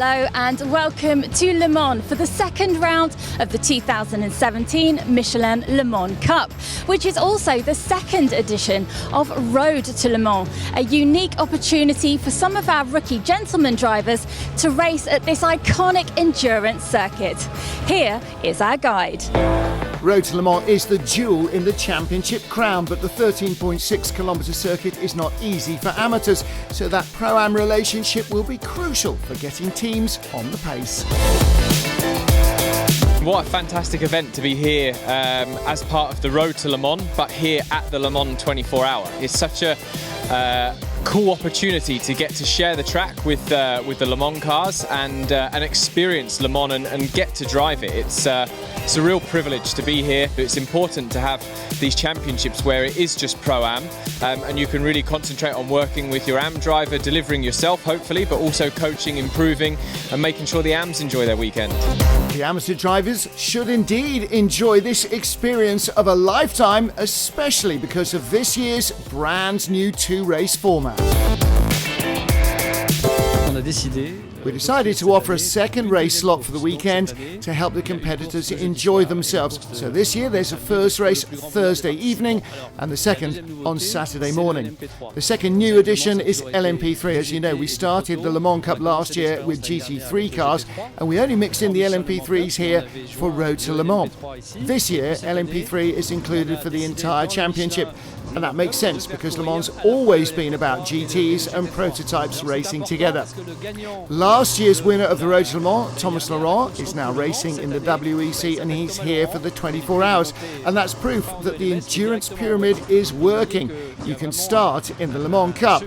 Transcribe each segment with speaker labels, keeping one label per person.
Speaker 1: Hello and welcome to Le Mans for the second round of the 2017 Michelin Le Mans Cup, which is also the second edition of Road to Le Mans, a unique opportunity for some of our rookie gentleman drivers to race at this iconic endurance circuit. Here is our guide.
Speaker 2: Road to Le Mans is the jewel in the championship crown, but the 13.6 kilometre circuit is not easy for amateurs, so that Pro-Am relationship will be crucial for getting teams on the pace.
Speaker 3: What a fantastic event to be here as part of the Road to Le Mans, but here at the Le Mans 24 Hour. It's such a cool opportunity to get to share the track with the Le Mans cars and experience Le Mans and get to drive it. It's a real privilege to be here. It's important to have these championships where it is just Pro-Am and you can really concentrate on working with your AM driver, delivering yourself hopefully, but also coaching, improving and making sure the AMs enjoy their weekend.
Speaker 2: The amateur drivers should indeed enjoy this experience of a lifetime, especially because of this year's brand new two-race format. We decided to offer a second race slot for the weekend to help the competitors enjoy themselves. So this year there's a first race Thursday evening and the second on Saturday morning. The second new addition is LMP3. As you know, we started the Le Mans Cup last year with GT3 cars and we only mixed in the LMP3s here for Road to Le Mans. This year LMP3 is included for the entire championship. And that makes sense because Le Mans has always been about GTs and prototypes racing together. Last year's winner of the Road to Le Mans, Thomas Laurent, is now racing in the WEC and he's here for the 24 hours. And that's proof that the endurance pyramid is working. You can start in the Le Mans Cup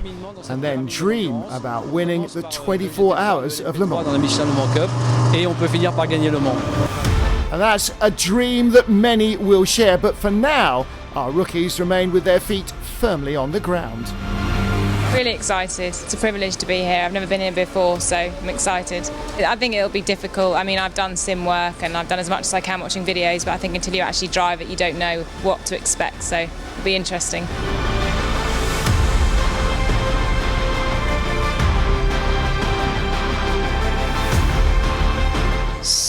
Speaker 2: and then dream about winning the 24 hours of Le Mans. And that's a dream that many will share, but for now, our rookies remain with their feet firmly on the ground.
Speaker 4: Really excited. It's a privilege to be here. I've never been here before, so I'm excited. I think it'll be difficult. I mean, I've done sim work and I've done as much as I can watching videos, but I think until you actually drive it, you don't know what to expect, so it'll be interesting.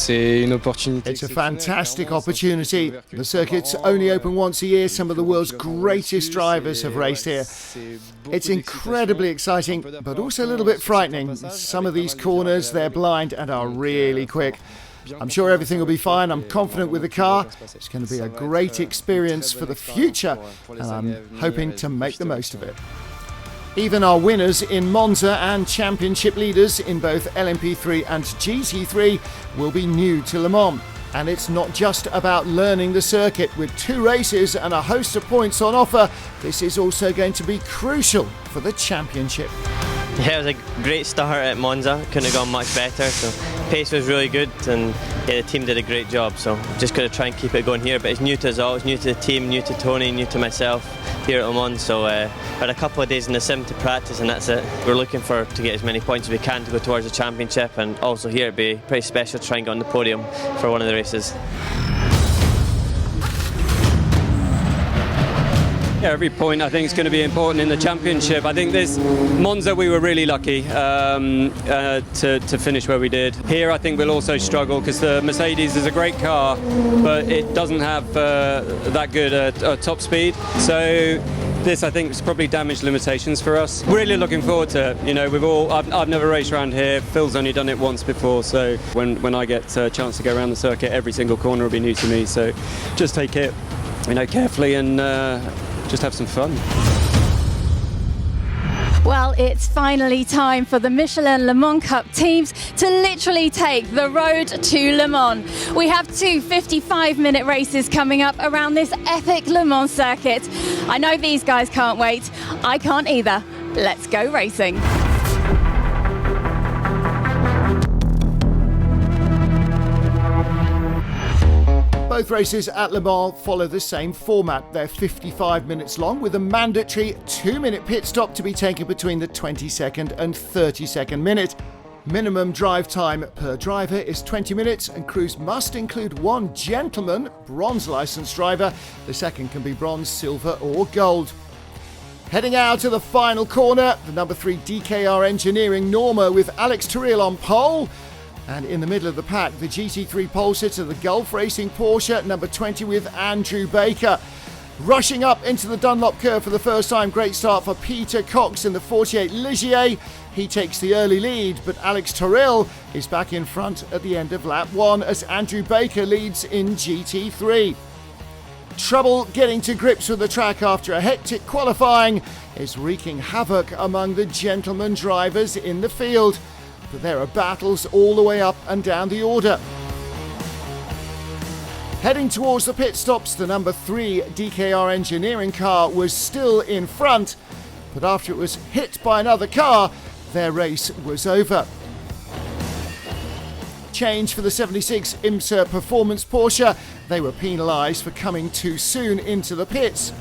Speaker 2: It's a fantastic opportunity. The circuit's only open once a year. Some of the world's greatest drivers have raced here. It's incredibly exciting, but also a little bit frightening. Some of these corners, they're blind and are really quick. I'm sure everything will be fine. I'm confident with the car. It's going to be a great experience for the future, and I'm hoping to make the most of it. Even our winners in Monza and championship leaders in both LMP3 and GT3 will be new to Le Mans. And it's not just about learning the circuit. With two races and a host of points on offer, this is also going to be crucial for the championship.
Speaker 5: Yeah, it was a great start at Monza, couldn't have gone much better, so pace was really good and yeah, the team did a great job, so just got to try and keep it going here, but it's new to us all, it's new to the team, new to Tony, new to myself here at Le Mans, so had a couple of days in the sim to practice and that's it. We're looking to get as many points as we can to go towards the championship, and also here it'd be pretty special to try and get on the podium for one of the races.
Speaker 6: Yeah, every point I think is going to be important in the championship. I think this Monza we were really lucky to finish where we did. Here I think we'll also struggle because the Mercedes is a great car, but it doesn't have that good top speed. So this I think is probably damage limitations for us. Really looking forward to it. You know, I've never raced around here. Phil's only done it once before, so when I get a chance to go around the circuit, every single corner will be new to me. So just take it, you know, carefully and just have some fun.
Speaker 1: Well, it's finally time for the Michelin Le Mans Cup teams to literally take the road to Le Mans. We have two 55-minute races coming up around this epic Le Mans circuit. I know these guys can't wait. I can't either. Let's go racing.
Speaker 2: Both races at Le Mans follow the same format. They're 55 minutes long with a mandatory 2-minute pit stop to be taken between the 22nd and 32nd minute. Minimum drive time per driver is 20 minutes and crews must include one gentleman, bronze licensed driver. The second can be bronze, silver or gold. Heading out to the final corner, the number 3 DKR Engineering Norma with Alex Terrell on pole. And in the middle of the pack, the GT3 pole sitter, the Gulf Racing Porsche, number 20 with Andrew Baker. Rushing up into the Dunlop curve for the first time, great start for Peter Cox in the 48 Ligier. He takes the early lead, but Alex Terrell is back in front at the end of lap 1 as Andrew Baker leads in GT3. Trouble getting to grips with the track after a hectic qualifying is wreaking havoc among the gentleman drivers in the field. But there are battles all the way up and down the order. Heading towards the pit stops, the number 3 DKR Engineering car was still in front, but after it was hit by another car, their race was over. Change for the 76 IMSA Performance Porsche. They were penalised for coming too soon into the pits.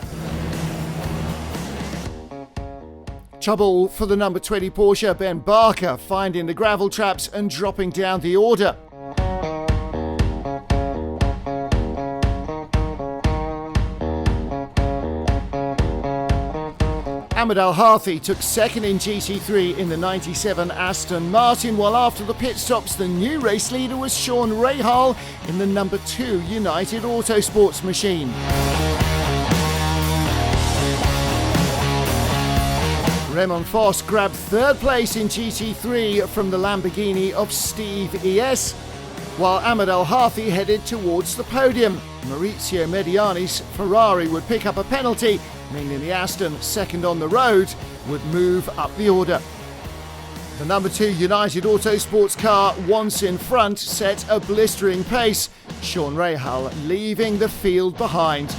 Speaker 2: Trouble for the number 20 Porsche, Ben Barker, finding the gravel traps and dropping down the order. Ahmed Al-Harthi took second in GT3 in the 97 Aston Martin, while after the pit stops the new race leader was Sean Rahal in the number 2 United Autosports machine. Raymond Foss grabbed third place in GT3 from the Lamborghini of Steve ES, while Ahmed Al-Harthi headed towards the podium. Maurizio Mediani's Ferrari would pick up a penalty, meaning the Aston, second on the road, would move up the order. The number 2 United Autosports car, once in front, set a blistering pace, Sean Rahal leaving the field behind.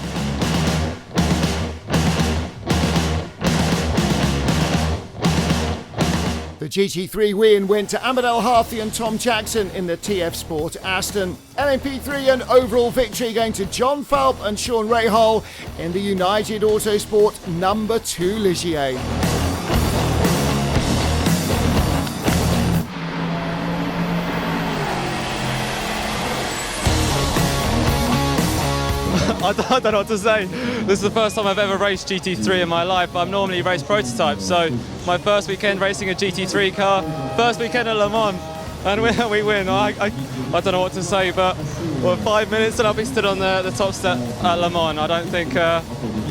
Speaker 2: The GT3 win went to Ahmed Al-Harthi and Tom Jackson in the TF Sport Aston. LMP3 and overall victory going to John Falp and Sean Rahal in the United Autosport number 2 Ligier.
Speaker 7: I don't know what to say. This is the first time I've ever raced GT3 in my life. I've normally raced prototypes, so my first weekend racing a GT3 car, first weekend at Le Mans, and we win. I don't know what to say, but we're 5 minutes and I'll be stood on the top step at Le Mans. I don't think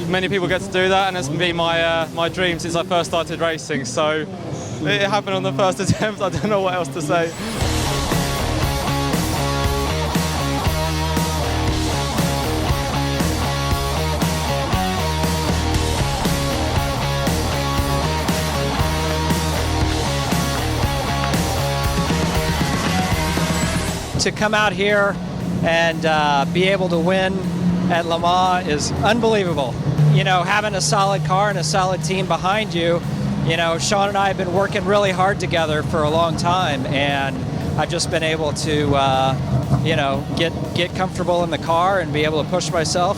Speaker 7: many people get to do that, and it's been my dream since I first started racing, so it happened on the first attempt. I don't know what else to say.
Speaker 8: To come out here and be able to win at Le Mans is unbelievable. You know, having a solid car and a solid team behind you, you know, Sean and I have been working really hard together for a long time, and I've just been able to, you know, get comfortable in the car and be able to push myself.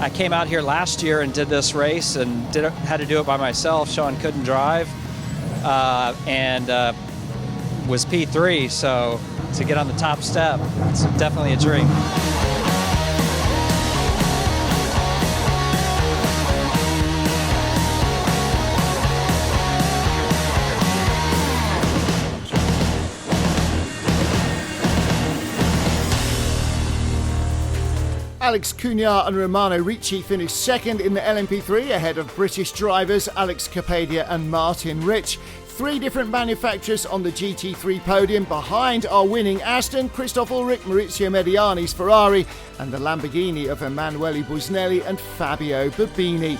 Speaker 8: I came out here last year and did this race and had to do it by myself. Sean couldn't drive and was P3, so to get on the top step, it's definitely a dream.
Speaker 2: Alex Cunha and Romano Ricci finished second in the LMP3 ahead of British drivers Alex Capadia and Martin Rich. 3 different manufacturers on the GT3 podium. Behind are winning Aston, Christoph Ulrich, Maurizio Mediani's Ferrari, and the Lamborghini of Emanuele Busnelli and Fabio Babini.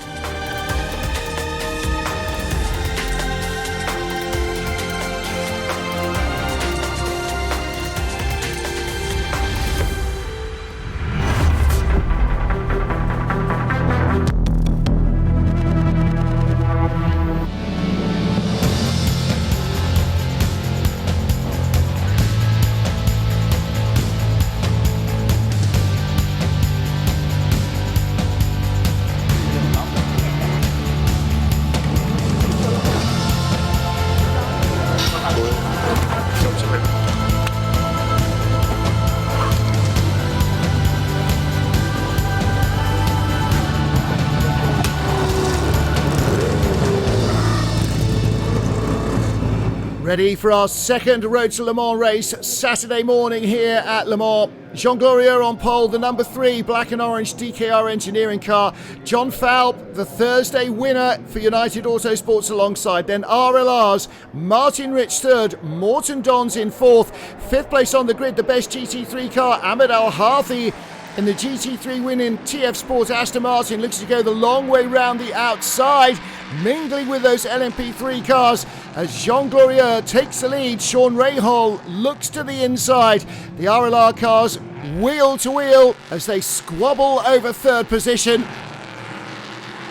Speaker 2: Ready for our second Road to Le Mans race Saturday morning here at Le Mans. Jean Glorieux on pole, the number 3 black and orange DKR engineering car. John Falp, the Thursday winner for United Autosports alongside. Then RLR's Martin Rich third, Morten Dons in fourth. Fifth place on the grid, the best GT3 car, Ahmed Al Harthi. In the GT3 win in TF Sport, Aston Martin looks to go the long way round the outside, mingling with those LMP3 cars as Jean Glorieux takes the lead. Sean Rahal looks to the inside. The RLR cars wheel to wheel as they squabble over third position.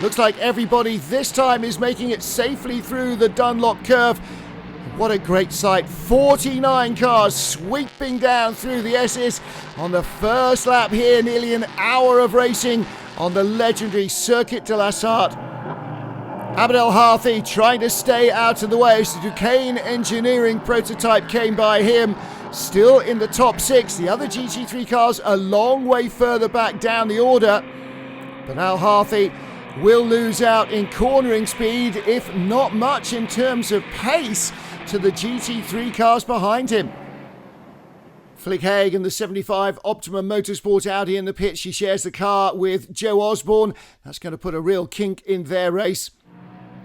Speaker 2: Looks like everybody this time is making it safely through the Dunlop curve. What a great sight. 49 cars sweeping down through the S's on the first lap here. Nearly an hour of racing on the legendary Circuit de la Sarthe. Ahmed Al Harthi trying to stay out of the way as the Duquesne engineering prototype came by him. Still in the top 6. The other GT3 cars a long way further back down the order. But Al Harthi will lose out in cornering speed, if not much in terms of pace, to the GT3 cars behind him. Flick Haig and the 75 Optimum Motorsport Audi in the pit. She shares the car with Joe Osborne. That's going to put a real kink in their race.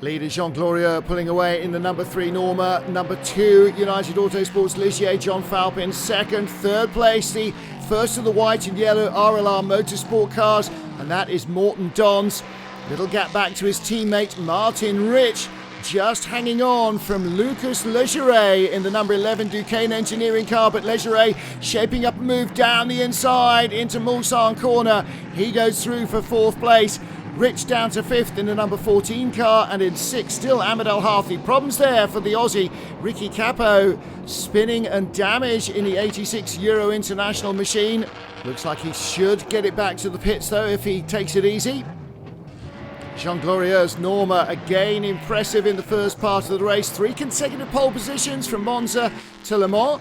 Speaker 2: Leader Jean Glorieux pulling away in the number 3 Norma. Number 2 United Autosports Ligier, John Falp in second. Third place, the first of the white and yellow RLR Motorsport cars, and that is Morten Dons. Little gap back to his teammate Martin Rich, just hanging on from Lucas Legeret in the number 11 Duquesne engineering car, but Legeret shaping up a move down the inside into Mulsanne corner. He goes through for 4th place. Rich down to 5th in the number 14 car, and in 6th still Ahmed Al Harthi. Problems there for the Aussie. Ricky Capo spinning and damage in the 86 Euro International machine. Looks like he should get it back to the pits though if he takes it easy. Jean Glorieux's Norma again impressive in the first part of the race. 3 consecutive pole positions from Monza to Le Mans.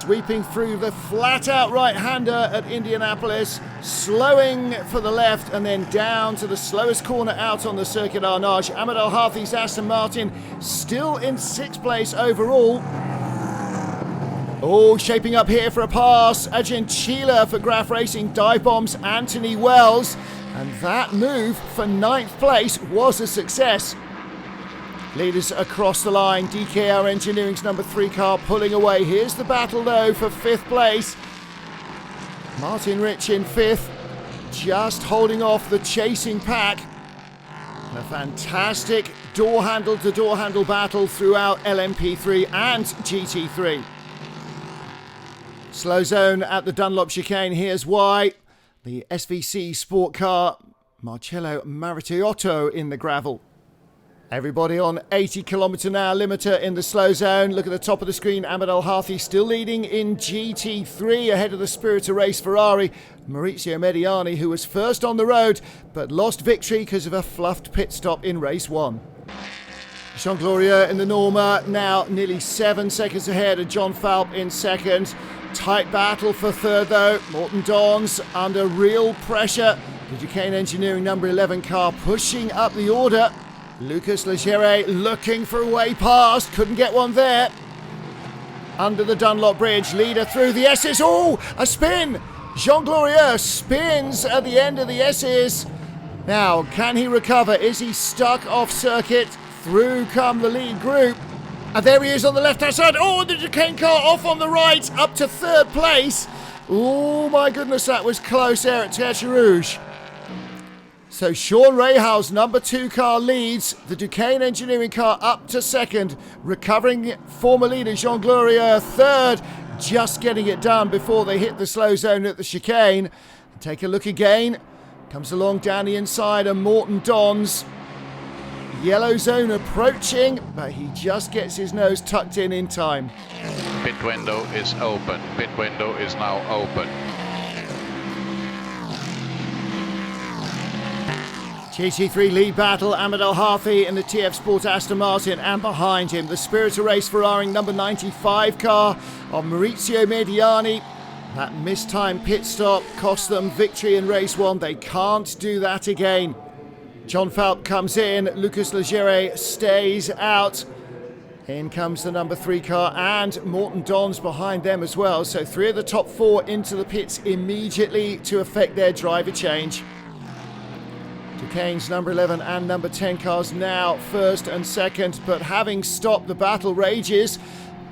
Speaker 2: Sweeping through the flat-out right-hander at Indianapolis, slowing for the left and then down to the slowest corner out on the Circuit Arnage. Ahmed Al Harthi's Aston Martin still in 6th place overall. Oh, shaping up here for a pass. Argentilla for Graf Racing, dive bombs Anthony Wells. And that move for 9th place was a success. Leaders across the line. DKR Engineering's number 3 car pulling away. Here's the battle though for 5th place. Martin Rich in 5th, just holding off the chasing pack. A fantastic door handle to door handle battle throughout LMP3 and GT3. Slow zone at the Dunlop chicane. Here's why. The SVC sport car Marcello Marittiotto in the gravel. Everybody on 80 km/h limiter in the slow zone. Look at the top of the screen. Ahmed Al Harthi still leading in GT3 ahead of the Spirit of Race Ferrari. Maurizio Mediani, who was first on the road but lost victory because of a fluffed pit stop in race 1. Jean Glorieux in the Norma, now nearly 7 seconds ahead of John Falp in second. Tight battle for third though. Morten Dons under real pressure. The Duquesne Engineering number 11 car pushing up the order. Lucas Legeret looking for a way past, couldn't get one there. Under the Dunlop Bridge, leader through the S's. Oh, a spin! Jean Glorieux spins at the end of the S's. Now, can he recover? Is he stuck off circuit? Through come the lead group. And there he is on the left-hand side. Oh, the Duquesne car off on the right, up to 3rd place. Oh my goodness, that was close there at Tertre Rouge. So Sean Rahal's number 2 car leads, the Duquesne Engineering car up to 2nd, recovering former leader Jean Glorieux 3rd, just getting it done before they hit the slow zone at the chicane. Take a look again, comes along down the inside and Morten Dons. Yellow zone approaching, but he just gets his nose tucked in time.
Speaker 9: Pit window is open, pit window is now open.
Speaker 2: GT3 lead battle, Ahmed Al Harthi in the TF Sport Aston Martin, and behind him the Spirit of Race Ferrari number 95 car of Maurizio Mediani. That mistimed pit stop cost them victory in race 1. They can't do that again. John Falp comes in, Lucas Legeret stays out. In comes the number 3 car, and Morton Don's behind them as well. So 3 of the top 4 into the pits immediately to effect their driver change. Duquesne's number 11 and number 10 cars now first and second, but having stopped, the battle rages.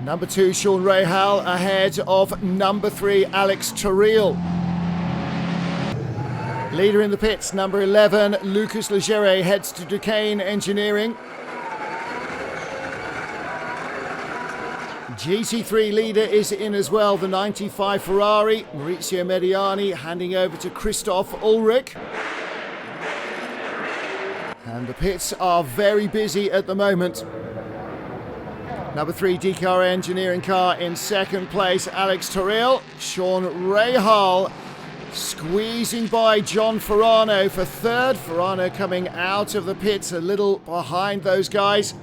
Speaker 2: Number 2 Sean Rahal ahead of number 3 Alex Terrell. Leader in the pits, number 11 Lucas Legere heads to Duquesne Engineering. GT3 leader is in as well, the 95 Ferrari, Maurizio Mediani handing over to Christoph Ulrich. And the pits are very busy at the moment. Number 3 DKR Engineering car in second place, Alex Terrell. Sean Rahal squeezing by John Ferrano for third. Ferrano coming out of the pits a little behind those guys.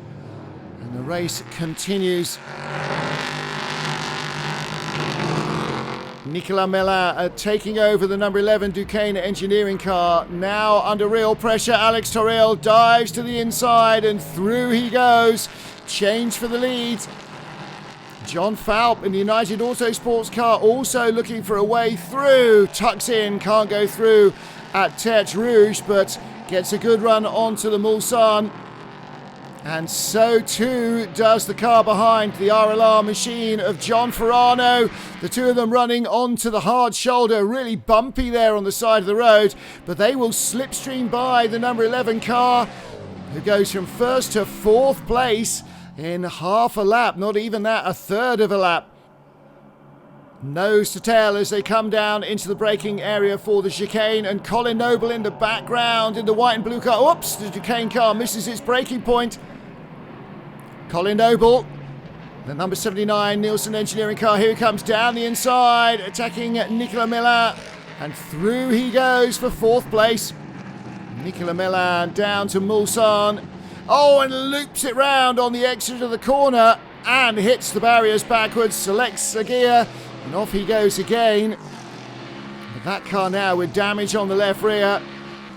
Speaker 2: And the race continues. Nicolas Melin taking over the number 11 Duquesne Engineering car. Now under real pressure, Alex Terrell dives to the inside and through he goes. Change for the lead. John Falp in the United Autosports car also looking for a way through. Tucks in, can't go through at Tertre Rouge, but gets a good run onto the Mulsanne. And so too does the car behind, the RLR machine of John Ferrano. The two of them running onto the hard shoulder, really bumpy there on the side of the road, but they will slipstream by the number 11 car, who goes from first to fourth place in half a lap, not even that, a third of a lap. Nose to tail as they come down into the braking area for the chicane, and Colin Noble in the background in the white and blue car. Oops, the Duquesne car misses its braking point. Colin Noble, the number 79 Nielsen Engineering car, here he comes down the inside, attacking Nicolas Melin, and through he goes for fourth place. Nicolas Melin down to Mulsanne. Oh, and loops it round on the exit of the corner and hits the barriers backwards, selects a gear, and off he goes again. But that car now with damage on the left rear.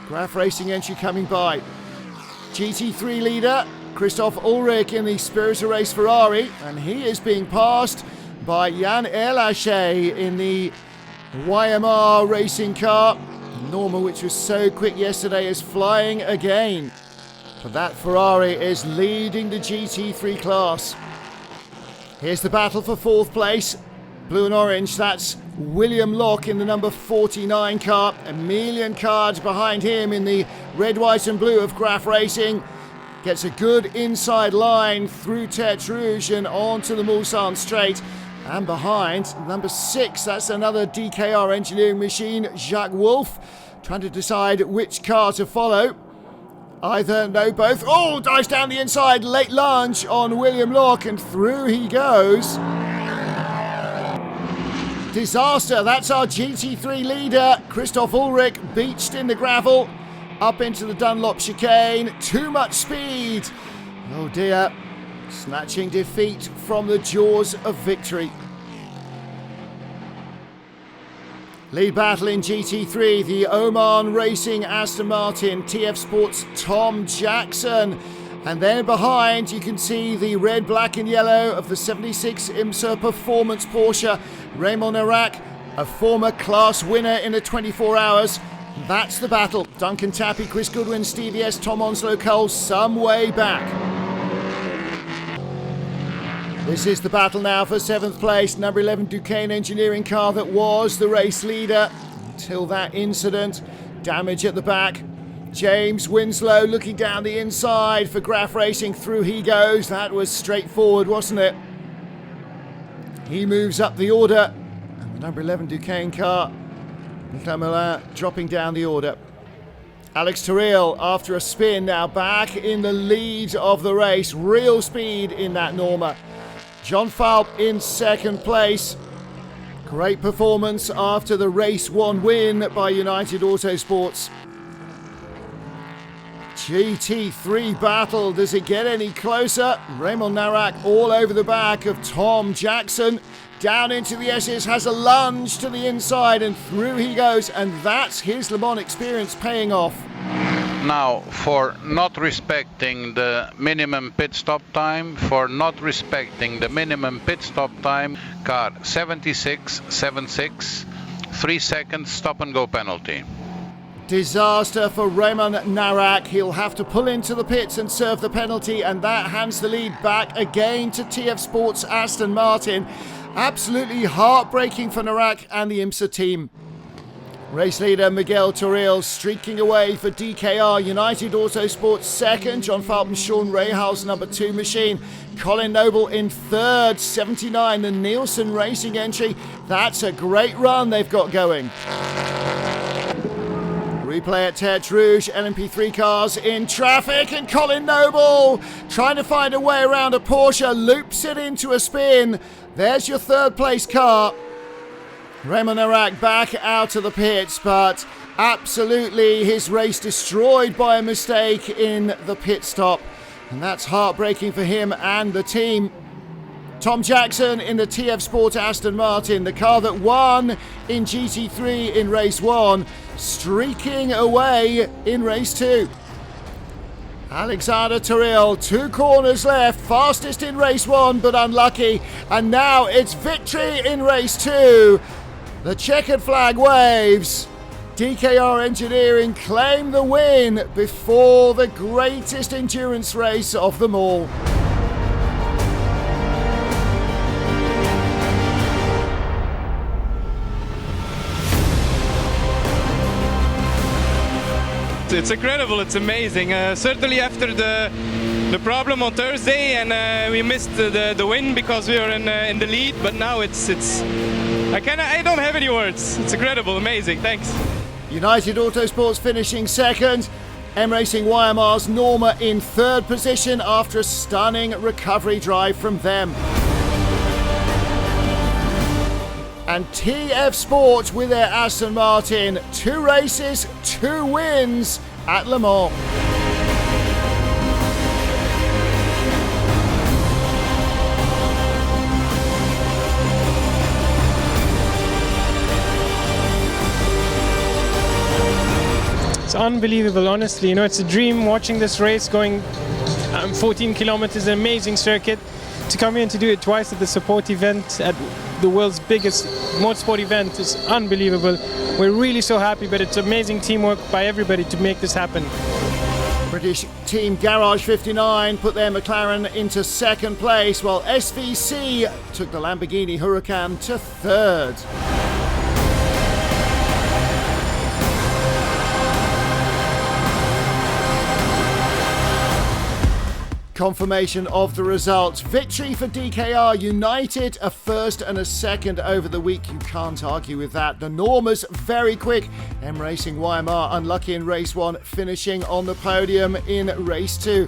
Speaker 2: Graf Racing entry coming by. GT3 leader Christoph Ulrich in the Spirit of Race Ferrari, and he is being passed by Jan Erlache in the YMR racing car. Norma, which was so quick yesterday, is flying again. But that Ferrari is leading the GT3 class. Here's the battle for fourth place. Blue and orange, that's William Locke in the number 49 car. Emilian Card behind him in the red, white and blue of Graf Racing. Gets a good inside line through Tertre Rouge and onto the Mulsanne straight. And behind, number 6, that's another DKR Engineering machine, Jacques Wolf, trying to decide which car to follow. Either, no, both. Oh, dives down the inside, late lunge on William Locke, and through he goes. Disaster, that's our GT3 leader, Christoph Ulrich, beached in the gravel. Up into the Dunlop chicane, too much speed. Oh dear, snatching defeat from the jaws of victory. Lead battle in GT3, the Oman Racing Aston Martin, TF Sports Tom Jackson. And then behind you can see the red, black and yellow of the 76 IMSA Performance Porsche, Raymond Narak, a former class winner in the 24 hours. That's the battle. Duncan Tappy, Chris Goodwin, Stevie S, Tom Onslow Cole, some way back. This is the battle now for 7th place. Number 11 Duquesne Engineering car that was the race leader until that incident. Damage at the back. James Winslow looking down the inside for Graf Racing. Through he goes. That was straightforward, wasn't it? He moves up the order. And the number 11 Duquesne car, Nicolas Melin, dropping down the order. Alex Terrell, after a spin, now back in the lead of the race. Real speed in that Norma. John Falp in second place. Great performance after the race 1 win by United Autosports. GT3 battle, does it get any closer? Raymond Narak all over the back of Tom Jackson. Down into the S's, has a lunge to the inside and through he goes, and that's his Le Mans experience paying off.
Speaker 9: Now, for not respecting the minimum pit stop time, car 76.76, 3 seconds stop and go penalty.
Speaker 2: Disaster for Raymond Narak. He'll have to pull into the pits and serve the penalty, and that hands the lead back again to TF Sports Aston Martin. Absolutely heartbreaking for Narak and the IMSA team. Race leader Miguel Toril streaking away for DKR United Autosports second. John Falton, Sean Rahals number 2 machine. Colin Noble in third, 79, the Nielsen Racing entry. That's a great run they've got going. Replay at Tertre Rouge, LMP3 cars in traffic, and Colin Noble trying to find a way around a Porsche, loops it into a spin. There's your third place car. Raymond Narak back out of the pits, but absolutely his race destroyed by a mistake in the pit stop. And that's heartbreaking for him and the team. Tom Jackson in the TF Sport Aston Martin, the car that won in GT3 in race 1, streaking away in race 2. Alexander Toril, 2 corners left, fastest in race 1 but unlucky, and now it's victory in race 2. The checkered flag waves. DKR Engineering claim the win before the greatest endurance race of them all.
Speaker 10: It's incredible, it's amazing. Certainly after the problem on Thursday, and we missed the win because we were in the lead, but now it's I don't have any words. It's incredible, amazing, thanks.
Speaker 2: United Autosports finishing second. M Racing YMR's Norma in third position after a stunning recovery drive from them. And TF Sport with their Aston Martin, 2 races, 2 wins at Le Mans.
Speaker 11: It's unbelievable, honestly. You know, it's a dream watching this race going 14 kilometers, an amazing circuit. To come here and to do it twice at the support event at the world's biggest motorsport event is unbelievable. We're really so happy, but it's amazing teamwork by everybody to make this happen.
Speaker 2: British team Garage 59 put their McLaren into second place, while SVC took the Lamborghini Huracan to third. Confirmation of the results. Victory for DKR United, a first and a second over the week. You can't argue with that. The Normas very quick. M Racing YMR unlucky in race 1, finishing on the podium in race 2.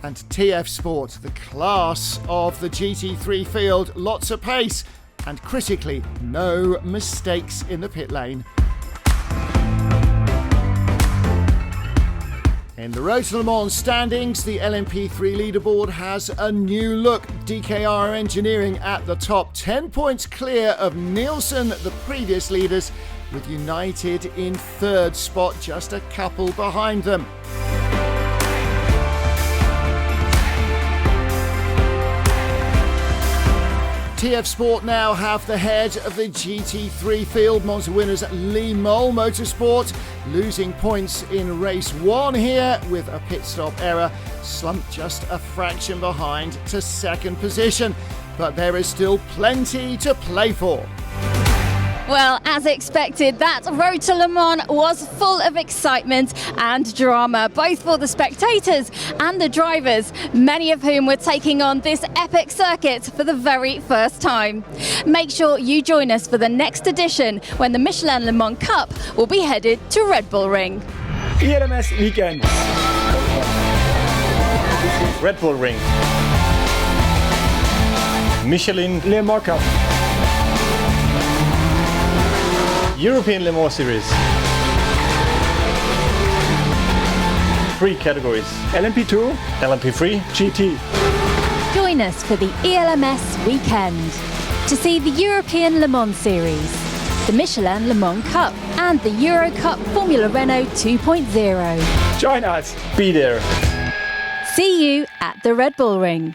Speaker 2: And TF Sport, the class of the GT3 field, lots of pace and critically no mistakes in the pit lane. In the Road to Le Mans standings, the LMP3 leaderboard has a new look. DKR Engineering at the top, 10 points clear of Nielsen, the previous leaders, with United in third spot, just a couple behind them. TF Sport now have the head of the GT3 field. Monza winners Le Mans Motorsport losing points in race 1 here with a pit stop error, slumped just a fraction behind to second position. But there is still plenty to play for.
Speaker 1: Well, as expected, that Road to Le Mans was full of excitement and drama, both for the spectators and the drivers, many of whom were taking on this epic circuit for the very first time. Make sure you join us for the next edition when the Michelin Le Mans Cup will be headed to Red Bull Ring.
Speaker 12: ELMS weekend. Red Bull Ring. Michelin Le Mans Cup. European Le Mans Series. 3 categories. LMP2, LMP3, GT.
Speaker 1: Join us for the ELMS weekend to see the European Le Mans Series, the Michelin Le Mans Cup, and the Euro Cup Formula Renault 2.0.
Speaker 12: Join us. Be there.
Speaker 1: See you at the Red Bull Ring.